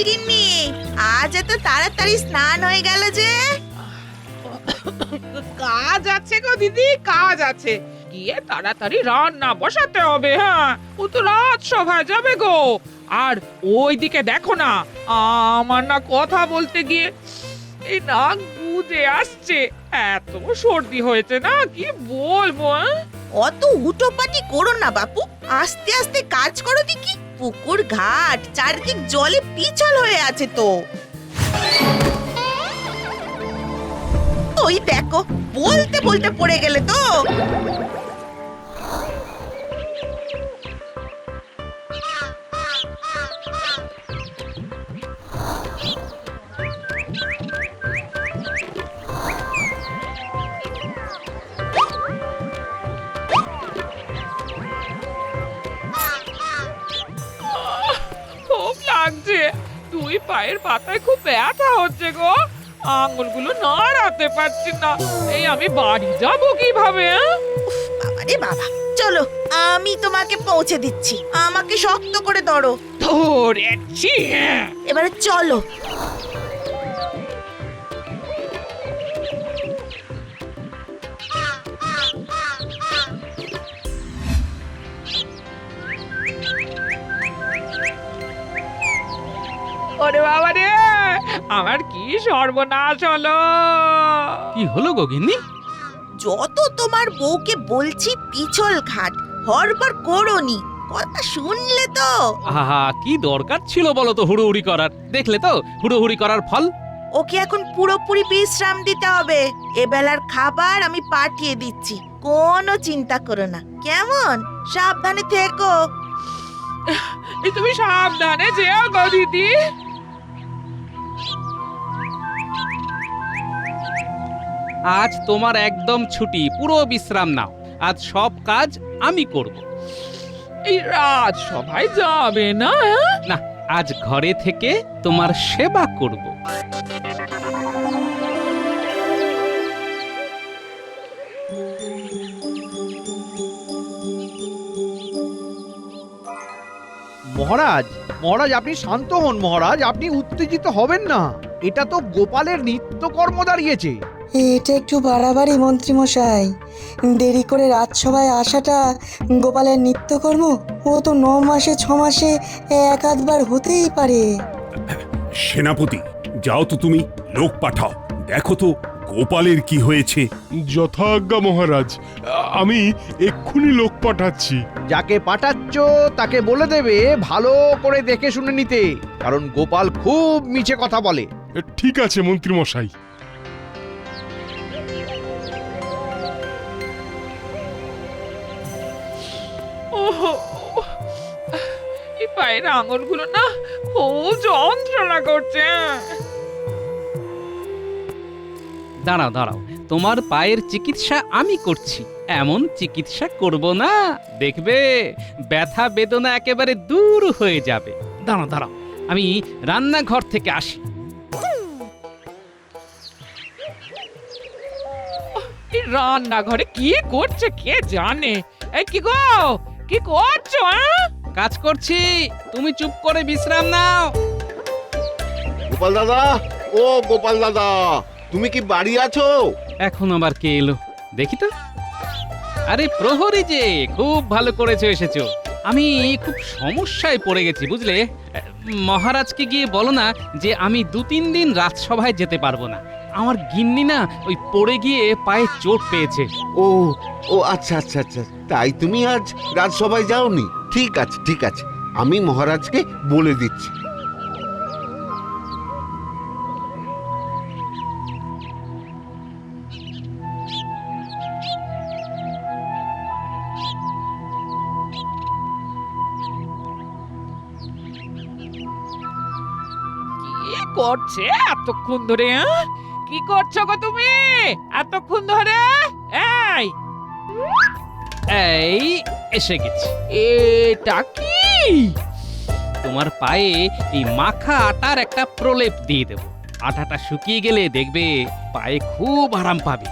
গিন্নি, আজ এত তাড়াতাড়ি স্নান হয়ে গেল যে? কাজ আছে গো দিদি, কাজ আছে। গিয়ে তাড়াতাড়ি রান্না বসাতে হবে। হ্যাঁ, ও তো রাত সভায় যাবে গো। আর ওইদিকে দেখো না, আমার না কথা বলতে গিয়ে এই নাক বুজে আসছে। এত সর্দি হয়েছে না, কি বলবো। অত উটোপাটি করো না বাপু, আস্তে আস্তে কাজ করো দেখি। পুকুর ঘাট চারদিক জলে পিছল হয়ে আছে তো। ওই দেখো, বলতে বলতে পড়ে গেলে তো। খুব লাগছে, দুই পায়ের পাতায় খুব ব্যথা হচ্ছে গো। আঙুলগুলো নাড়াতে পারছি না। এই আমি বাড়ি যাব কিভাবে? বাবারে বাবা, চলো আমি তোমাকে পৌঁছে দিচ্ছি। আমাকে শক্ত করে ধরো। ধরেছি। এবারে চলো। ওরে বাবা রে, আমার কি সর্বনাশ হলো। কি হলো গো গিন্নি? যত তোমার বউকে বলছি পিছল ঘাট, হড়বড় করোনি। কথা শুনলে তো? আহা, কি দরকার ছিল বলো তো হুড়োহুড়ি করার? দেখলে তো হুড়োহুড়ি করার ফল। ওকে এখন পুরোপুরি বিশ্রাম দিতে হবে। এবেলার খাবার আমি পাঠিয়ে দিচ্ছি, কোনো চিন্তা করো না, কেমন? সাবধানে থেকো। এই তুমি সাবধানে যেও গো দিদি। আজ তোমার একদম ছুটি, পুরো বিশ্রাম নাও। আজ সব কাজ আমি করব। এই রাজসভায় যাবে না? না, আজ ঘরে থেকে তোমার সেবা করব। মহারাজ, মহারাজ আপনি শান্ত হন। মহারাজ আপনি উত্তেজিত হবেন না। এটা তো গোপালের নিত্যকর্ম দাঁড়িয়েছে। এটা একটু বাড়াবাড়ি মন্ত্রীমশাই। দেরি করে রাজসভায় আসাটা গোপালের নিত্যকর্ম? ও তো 9 মাসে 6 মাসে এক আধবার হতেই পারে। সেনাপতি, যাও তো তুমি, লোক পাঠাও, দেখো তো গোপালের কি হয়েছে। যথাজ্ঞা মহারাজ, আমি এক্ষুনি লোক পাঠাচ্ছি। যাকে পাঠাচ্ছ তাকে বলে দেবে ভালো করে দেখে শুনে নিতে, কারণ গোপাল খুব মিছে কথা বলে। ঠিক আছে মন্ত্রী মশাই। ওহো, এই পায়ের আঙুলগুলো না খুব যন্ত্রণা করছে। দাঁড়াও দাঁড়াও, তোমার পায়ের চিকিৎসা আমি করছি। এমন চিকিৎসা করব না, দেখবে ব্যথা বেদনা একেবারে দূর হয়ে যাবে। দাঁড়াও দাঁড়াও, আমি রান্নাঘর থেকে আসি। এই রান্নাঘরে কি করছে কে জানে। এই কি গো, কি করছো? কাজ করছি, তুমি চুপ করে বিশ্রাম নাও। গোপাল দাদা, ও গোপাল দাদা, তুমি কি বাড়ি আছো? এখন আবার কে এলো দেখি তো। আরে প্রহরী যে, খুব ভালো করেছো এসেছো। আমি খুব সমস্যায় পড়ে গেছি বুঝলে। মহারাজকে গিয়ে বলো না যে আমি 2-3 দিন রাজসভায় যেতে পারবো না। আমার গিন্নি না ওই পড়ে গিয়ে পায়ে চোট পেয়েছে। ও ও আচ্ছা আচ্ছা আচ্ছা, তাই তুমি আজ রাজসভায় যাওনি? ঠিক আছে ঠিক আছে, আমি মহারাজকে বলে দিচ্ছি। কি করছে এতক্ষণ ধরে? কি করছো গো তুমি এতক্ষণ ধরে? এই এই এসে গেছি। এটা কি? তোমার পায়ে এই মাখা আটার একটা প্রলেপ দিয়ে দেব। আটাটা শুকিয়ে গেলে দেখবে পায়ে খুব আরাম পাবে।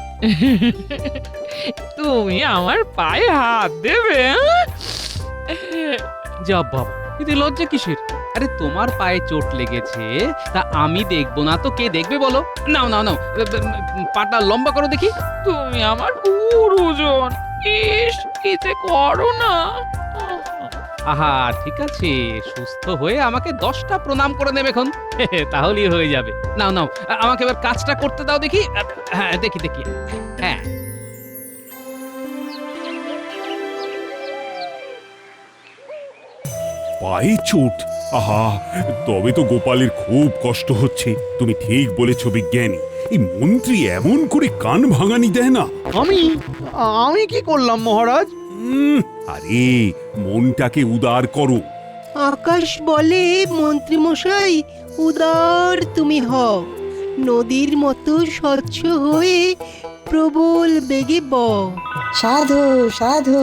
তুমি আমার পায়ে হাত দেবে? যা বাবা, এতে লজ্জা কিসের? আরে তোমার পায়ে চোট লেগেছে, তা আমি দেখবো না তো কে দেখবে বলো? নাও নাও নাও, পাটা লম্বা করো দেখি। তুমি আমার গুরুজন, ইস কি যে করো না। আহা ঠিক আছে, সুস্থ হয়ে আমাকে 10টা প্রণাম করে নেবে এখন, তাহলেই হয়ে যাবে। নাও নাও, আমাকে এবার কাজটা করতে দাও দেখি। হ্যাঁ দেখি দেখি, হ্যাঁ। পায়ে চোট, আহা, তবে তো গোপালের খুব কষ্ট হচ্ছে। তুমি ঠিক বলেছ বিজ্ঞানী, এই মন্ত্রী এমন করে কান ভাঙানি দেয় না। আমি কি করলাম মহারাজ? আরে মনটাকে উদার করো। আকাশ বলে মন্ত্রী মশাই, উদার তুমি হও, নদীর মতো স্বচ্ছ হয়ে প্রবল বেগে বও। সাধু সাধু।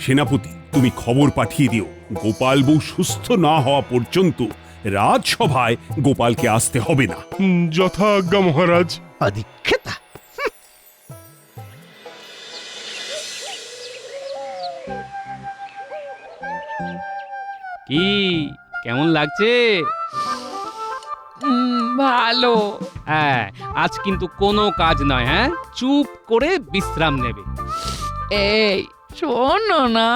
সেনাপতি, তুমি খবর পাঠিয়ে দিও, গোপাল বউ সুস্থ না হওয়া পর্যন্ত রাজসভায় গোপালকে আসতে হবে না। যথাজ্ঞা মহারাজ। আদিক্ষেতা। কি কেমন লাগছে? ভালো। হ্যাঁ, আজ কিন্তু কোনো কাজ নয়, হ্যাঁ, চুপ করে বিশ্রাম নেবে। এই শোনো না,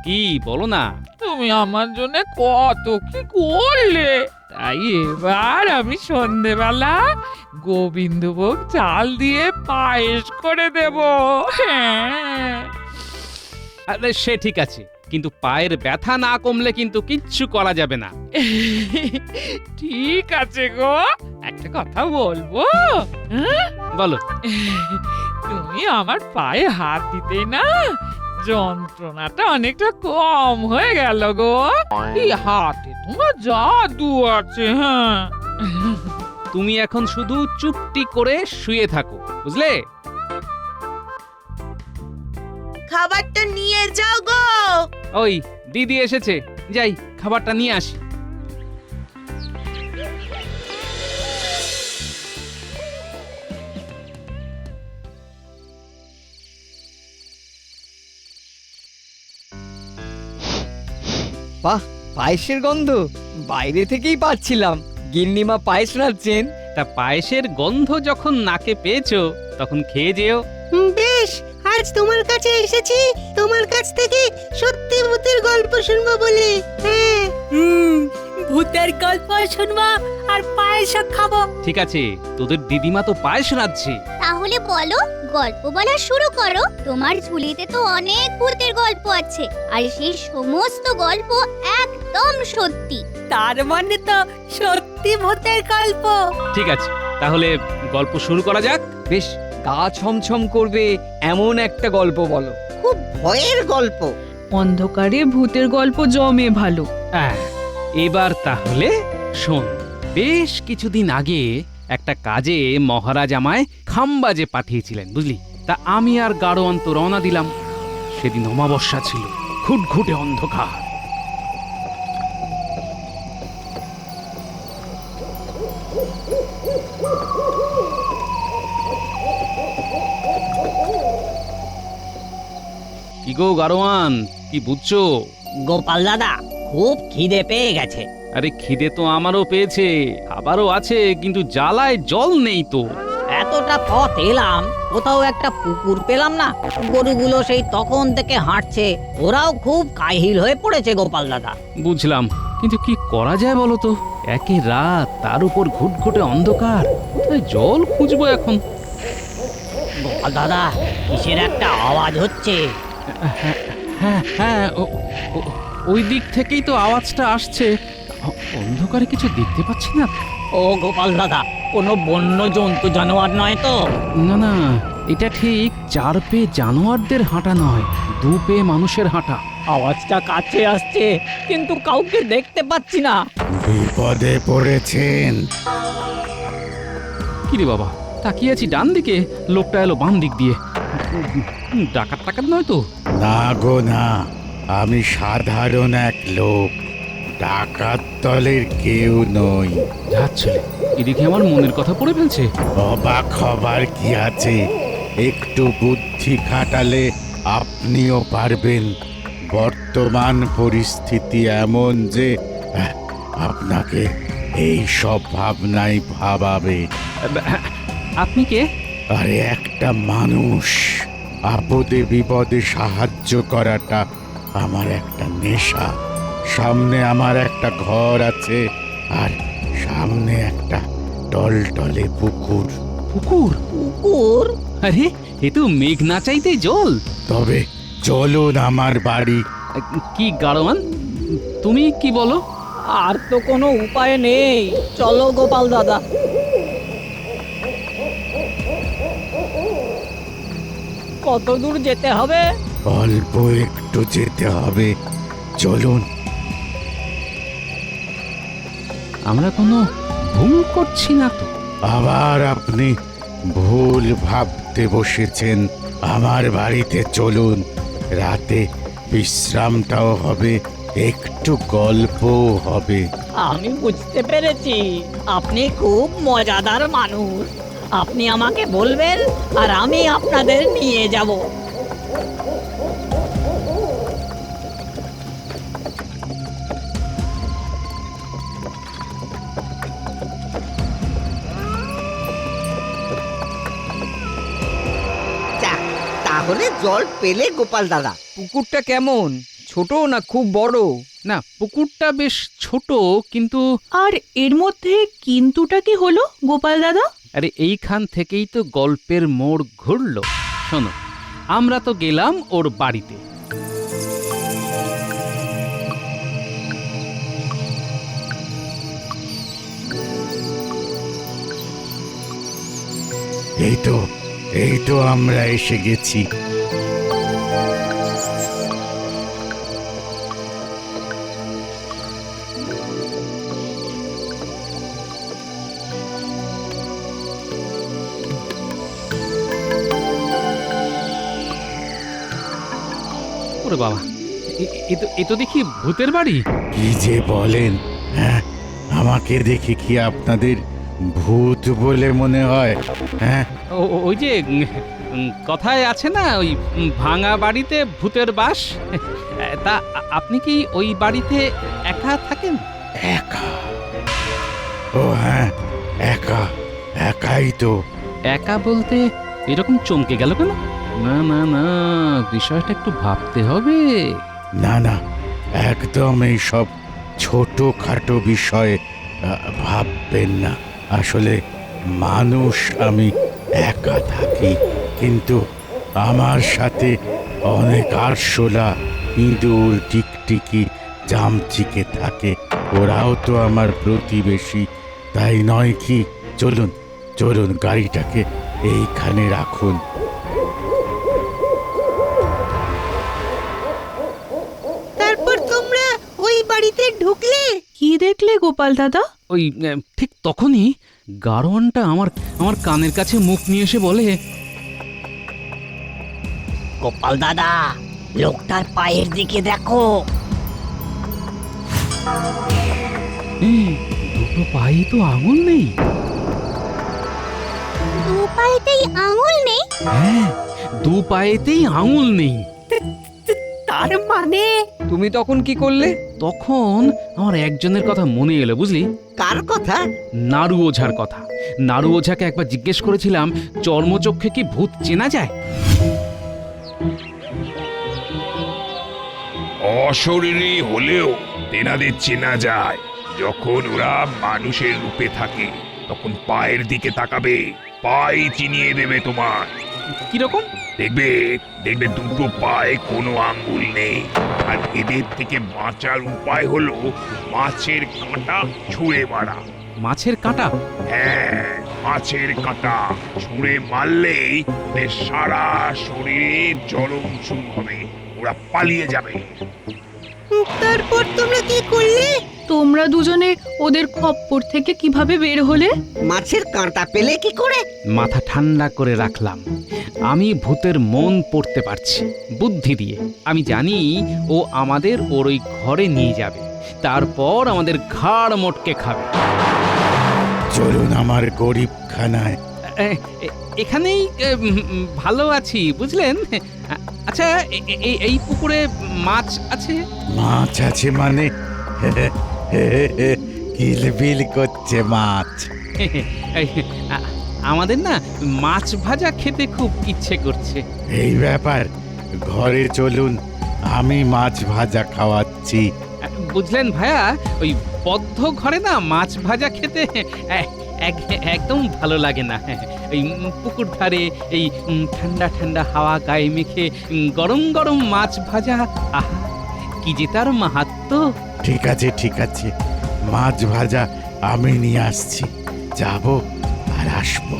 কি বলো না? তুমি আমার জন্য কত কি করলে, তাই এবার আমি সন্ধেবেলা গোবিন্দভোগ চাল দিয়ে পায়েস করে দেব। হ্যাঁ, আরে সে ঠিক আছে, কিন্তু পায়ের ব্যথা না কমলে কিন্তু কিচ্ছু করা যাবে না। ঠিক আছে গো, একটা কথা বলবো? হ্যাঁ? বলো। তুমি আমার পায়ে হাত দিতে না, যন্ত্রণাটা অনেকটা কম হয়ে গেল গো। এই হাতে তোমার জাদু আছে। হ্যাঁ, তুমি এখন শুধু চুপটি করে শুয়ে থাকো, বুঝলে? খাবারটা নিয়ে যাও গো। ওই দিদি এসেছে, যাই খাবারটা নিয়ে আসি। বাহ, পায়েসের গন্ধ বাইরে থেকেই পাচ্ছিলাম। গিন্নিমা পায়েস রাঁধছেন। তা পায়েসের গন্ধ যখন নাকে পেয়েছো, তখন খেয়ে যেও। বেশ, আজ তোমার কাছে এসেছি তোমার কাছ থেকে সত্যি ভূতের গল্প শুনবো বলে। হ্যাঁ, ভূতের গল্প শুনবো আর পায়েস খাবো। ঠিক আছে, তোদের দিদিমা তো পায়েস রাঁধছে। তাহলে বলো, গল্প বলা শুরু করো। তোমার ঝুলিতে তো অনেক ভূতের গল্প আছে, আর সেই সমস্ত গল্প একদম সত্যি। তার মানে তো সত্যি ভূতের গল্প। ঠিক আছে, তাহলে গল্প শুরু করা যাক। বেশ, গা ছমছম করবে এমন একটা গল্প বলো। খুব ভয়ের গল্প। অন্ধকারে ভূতের গল্প জমে ভালো। এবার তাহলে শোন। বেশ কিছুদিন আগে একটা কাজে মহারাজ আমায় খাম্বাজে পাঠিয়েছিলেন, বুঝলি? তা আমি আর গাড়োয়ান তো রওনা দিলাম। সেদিন অমাবস্যা ছিল, ঘুটঘুটে অন্ধকার। কি গো গাড়োয়ান, কি বুঝছো? গোপাল দাদা, খুব খিদে পেয়ে গেছে। আরে খিদে তো আমারও পেয়েছে, খাবারও আছে, কিন্তু জ্বালায় জল নেই তো। এতটা পথ এলাম, কোথাও একটা পুকুর পেলাম না। গরুগুলো সেই তখন থেকে হাঁটছে, ওরাও খুব কাহিল হয়ে পড়েছে গোপাল দাদা। বুঝলাম, কিন্তু কি করা যায় বলো তো? একে রাত, তার উপর ঘুটঘুটে অন্ধকার, কোথায় জল খুঁজবো এখন? গোপাল দাদা, কিসের একটা আওয়াজ হচ্ছে। হ্যাঁ হ্যাঁ, ওই দিক থেকেই তো আওয়াজটা আসছে। অন্ধকারে কিছু দেখতে পাচ্ছি না। ও গোপাল দাদা, কোনো বন্য জন্তু জানোয়ার নয় তো? না না, এটা ঠিক 4 পেয়ে জানোয়ারদের হাঁটা নয়, 2 পেয়ে মানুষের হাঁটা। আওয়াজটা কাছে আসছে, কিন্তু কাউকে দেখতে পাচ্ছি না। বিপদে পড়েছেন। কিরে বাবা, তাকিয়ে আছি ডান দিকে, লোকটা এলো বাম দিক দিয়ে। ডাকাত টাকাত নয় তো? না গো না, আমি সাধারণ এক লোক, ডাকাত দলের কেউ নই। যাচ্ছে, এদিকে আমার মনের কথা পড়ে ফেলছে। অবাক হবার কি আছে, একটু বুদ্ধি খাটালে আপনিও পারবেন। বর্তমান পরিস্থিতি এমন যে আপনাকে এই সব ভাবনাই ভাবাবে। আপনি কে? আরে একটা মানুষ আপদে বিপদে সাহায্য করাটা আমার একটা নেশা। সামনে আমার একটা ঘর আছে, আর সামনে একটা টলটলে পুকুর। পুকুর? কুকুর? আরে এ তো মেঘ না চাইতেই জল। তবে চলুন আমার বাড়ি। কি গাড়োয়ান, তুমি কি বলো? আর তো কোনো উপায় নেই, চলো গোপাল দাদা। কত দূর যেতে হবে? অল্প একটু যেতে হবে, চলুন। আমরা কোনো ভুল করছি না তো? আবার আপনি ভুল ভাবতে বসেছেন। আমার বাড়িতে চলুন, রাতে বিশ্রামটাও হবে, একটু গল্পও হবে। আমি বুঝতে পেরেছি, আপনি খুব মজাদার মানুষ। আপনি আমাকে বলবেন আর আমি আপনাদের নিয়ে যাব। তাহলে জল পেলে গোপাল দাদা? পুকুরটা কেমন, ছোট না খুব বড়? না, পুকুরটা বেশ ছোট, কিন্তু আর এর মধ্যে কিন্তুটা কি হলো গোপাল দাদা? আরে এইখান থেকেই তো গল্পের মোড় ঘুরলো। শোনো, আমরা তো গেলাম ওর বাড়িতে। এই তো আমরা এসে গেছি। ওরে বাবা, এ তো দেখি ভূতের বাড়ি। কি যে বলেন? হ্যাঁ, আমাকে দেখে কি আপনাদের ভূত বলে মনে হয়? হ্যাঁ, ওই যে কথায় আছে না, ওই ভাঙা বাড়িতে ভূতের বাস। তা আপনি কি ওই বাড়িতে একা থাকেন? একা? ও হ্যাঁ, একাই তো। একা বলতে এরকম চমকে গেল কেন? না না না, বিষয়টা একটু ভাবতে হবে। না, একদম এই সব ছোটখাটো বিষয়ে ভাববেন না। আসলে মানুষ আমি, একা থাকি, কিন্তু আমার সাথে অনেক আরশোলা, ইঁদুর, টিকটিকি, চামচিকে থাকে। ওরাও তো আমার প্রতিবেশী, তাই নয় কি? চলুন গাড়িটাকে এইখানে রাখুন। তারপর তোমরা ওই বাড়িতে ঢুকলে? কি দেখলে গোপাল দাদা? ওই ঠিক তখনই গাড়োয়ানটা আমার কানের কাছে মুখ নিয়ে এসে বলে, গোপাল দাদা, লোকটার পায়ের দিকে দেখো। দুটো পায়ে তো আঙুল নেই। দু পায়েতেই আঙুল নেই? হ্যাঁ, দু পায়েতেই আঙুল নেই। তার মানে? তুমি তখন কি করলে? তখন আমার একজনের কথা মনে এলো, বুঝলি? কার কথা? নাড়ু ওঝার কথা। নাড়ু ওঝাকে একবার জিজ্ঞেস করেছিলাম, চর্মচক্ষে কি ভূত চেনা যায়? অশরীরী হলেও তেনাদের চেনা যায়। যখন ওরা মানুষের রূপে থাকে তখন পায়ের দিকে তাকাবে, পাই চিনিয়ে দেবে তোমার। কিরকম? দেখবে দুটো পায়ে কোনো আঙ্গুল নেই। আর এদের থেকে বাঁচার উপায় হলো মাছের কাঁটা ছুঁড়ে মারা। মাছের কাঁটা? হ্যাঁ, মাছের কাঁটা ছুঁড়ে মারলেই ওদের সারা শরীরে জ্বলন শুরু হবে, ওরা পালিয়ে যাবে। তারপর তোমরা কি করলে? তোমরা দুজনে ওদের খপ্পর থেকে কিভাবে বের হলে? মাছের কাঁটা পেলে কি করে? মাথা ঠান্ডা করে রাখলাম। আমি ভূতের মন পড়তে পারছি বুদ্ধি দিয়ে। আমি জানি ও আমাদের ওর ওই ঘরে নিয়ে যাবে, তারপর আমাদের ঘাড় মোটকে খাবে। চলুন আমার গরিবখানায়। এখানেই ভালো আছি, বুঝলেন? আচ্ছা, এই পুকুরে মাছ আছে? মাছ আছে মানে? কিলবিল করছে মাছ। এই, আমাদের না মাছ ভাজা খেতে খুব ইচ্ছে করছে। এই ব্যাপার, ঘরে চলুন, আমি মাছ ভাজা খাওয়াচ্ছি। বুঝলেন ভাইয়া, ওই বদ্ধ ঘরে না মাছ ভাজা খেতে একদম ভালো লাগে না। এই পুকুর ধারে এই ঠান্ডা ঠান্ডা হাওয়া গায়ে মেখে গরম গরম মাছ ভাজা, আহা কি যে তার মাহাত্ম্য। ঠিক আছে ঠিক আছে, মাছ ভাজা আমি নিয়ে আসছি, যাব আর আসবো।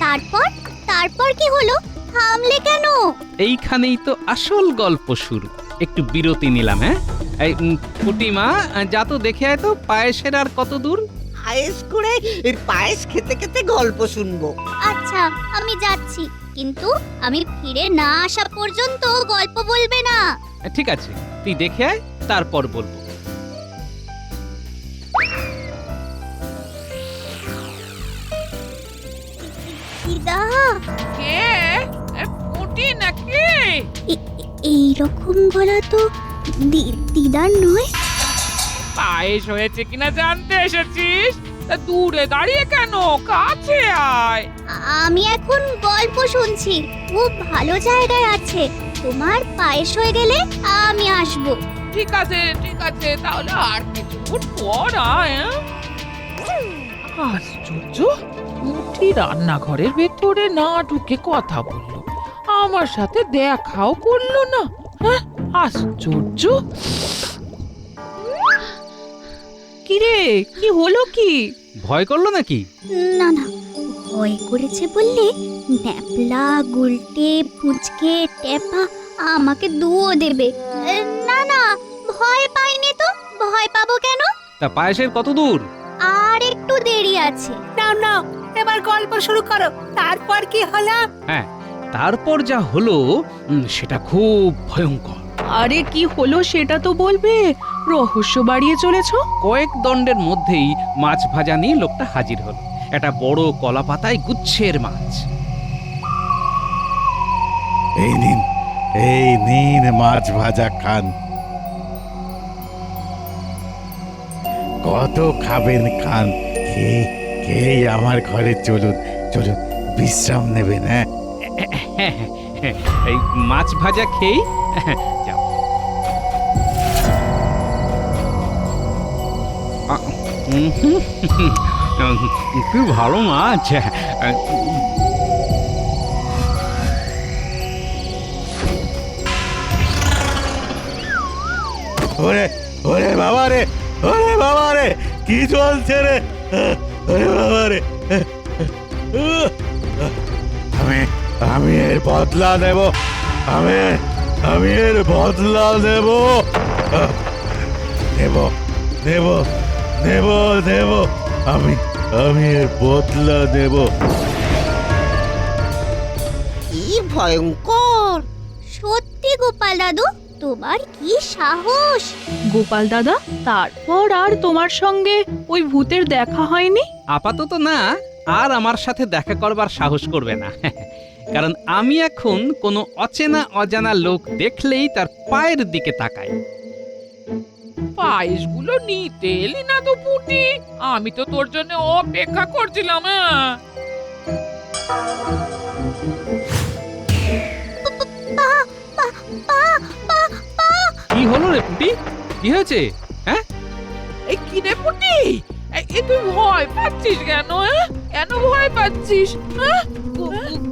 তারপর তারপর কি হলো? থামলে কেন? এইখানেই তো আসল গল্প শুরু। একটু বিরতি নিলাম। হ্যাঁ, এই পুটিমা, যা তো দেখে আয় তো পায়েসের আর কত দূর। পায়েস করে পায়েস খেতে খেতে গল্প শুনবো। আচ্ছা, আমি যাচ্ছি, কিন্তু আমি ফিরে না আসা পর্যন্ত গল্প বলবে না। ঠিক আছে, তুই দেখে আয়, তারপর বলবো। দিদা, কে? পুটি নাকি? এই রকম গলা তো দিদার নয়। পায়েস হয়েছে কিনা জানতে এসেছিস? তা দূরে দাঁড়িয়ে কেন? কাছে আয়। আমি এখন গল্প শুনছি, খুব ভালো জায়গায় আছে। তোমার পায়েস হয়ে গেলে আমি আসবো। ঠিক আছে ঠিক আছে, তাহলে আর কিছুক্ষণ পর আয়। আশ্চর্য, পুটি রান্নাঘরের ভেতরে না ঢুকে কথা বললো, আমার সাথে দেখাও করলো না। হ্যাঁ, আশ্চর্য। কিরে, কি হলো কি? ভয় করলো নাকি? না না, ভয় করেছে বললে ন্যাপলা, গুলটে, ফুচকে, টেপা আমাকে দুও দেবে। না না, ভয় পাইনি তো, ভয় পাবো কেন? তা পায়েসের কত দূর? আর একটু দেরি আছে। নাও নাও, এবার গল্প শুরু করো। তারপর কি হলো? হ্যাঁ, তারপর যা হলো সেটা খুব ভয়ঙ্কর। আরে কি হলো সেটা তো বলবে, রহস্য বাড়িয়ে চলেছ। কয়েক দণ্ডের মধ্যেই মাছ ভাজা নিয়ে লোকটা হাজির হলো। একটা বড় কলা পাতায় গুচ্ছের মাছ। এই নিন মাছ ভাজা খান। কত খাবেন খান, খেয়ে আমার ঘরে চলুন চলুন, বিশ্রাম নেবেন। হ্যাঁ, এই মাছ ভাজা খেয়ে যাও। কি ভালো মাছ। ওরে ওরে বাবা রে, ওরে বাবা রে, কি চলছে রে, ওরে বাবা রে। আমি এর বদলা নেব, আমি এর বদলা নেব, নেব নেব নেব নেব, আমি এর বদলা নেব। কি ভয়ঙ্কর! সত্যি গোপাল দাদু, তোমার কি সাহস! গোপাল দাদা, তারপর আর তোমার সঙ্গে ওই ভূতের দেখা হয়নি? আপাতত না, আর আমার সাথে দেখা করবার সাহস করবে না। কারণ আমি এখন কোনো অচেনা অজানা লোক দেখলেই তার পায়ের দিকে তাকাই। পায়েসগুলো নিতে এলি না তো পুটি? আমি তো তোর জন্য অপেক্ষা করছিলাম। কি হলো রে পুটি? কি হয়েছে? হ্যাঁ, এই কি রে পুটি, এই তুই ভয় পাচ্ছিস কেন? কেন ভয় পাচ্ছিস?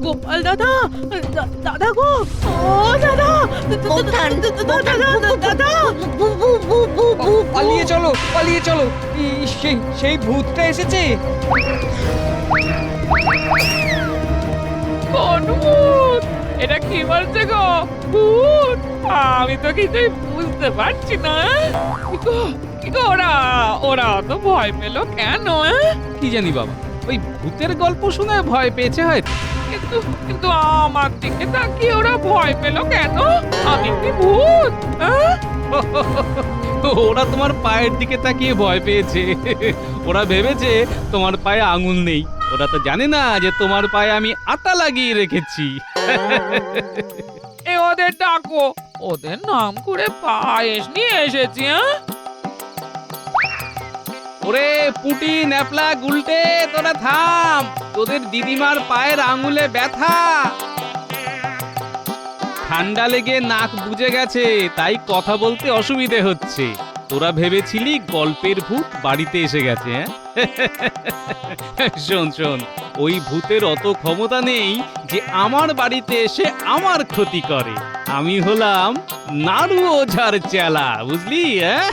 গোপাল দাদা, দাদা গো, ও দাদা, দাদা, পালিয়ে চলো পালিয়ে চলো, সেই ভূতটা এসেছে। কোন ভূত? এটা কি বলছে গো? ভূত? আমি তো কিছুই বুঝতে পারছি না। কি গো, ওরা তো ভয় পেলো কেন? কি জানি বাবা, ওই ভূতের গল্প শুনে ভয় পেয়েছে হয়তো। কিন্তু আমার দিকে তাকিয়ে ওরা ভয় পেলো কেন? আমি কি ভূত? ওরা তোমার পায়ের দিকে তাকিয়ে ভয় পেয়েছে। ওরা ভেবেছে তোমার পায়ে আঙুল নেই। ওরা তো জানে না যে তোমার পায়ে আমি আটা লাগিয়ে রেখেছি। ওদের ডাকো, ওদের নাম করে পায়েস নিয়ে এসেছি। হ্যাঁ, ওরে পুটি ন্যাপলা গুলটে তোরা থাম, তোদের দিদিমার পায়ের আঙুলে ব্যথা, ঠান্ডা লেগে নাক বুজে গেছে, তাই কথা বলতে অসুবিধে হচ্ছে। তোরা ভেবেছিলি গল্পের ভূত বাড়িতে এসে গেছে। হ্যাঁ, শোন শোন, ওই ভূতের অত ক্ষমতা নেই যে আমার বাড়িতে এসে আমার ক্ষতি করে। আমি হলাম নাড়ু ওঝার চেলা, বুঝলি? হ্যাঁ।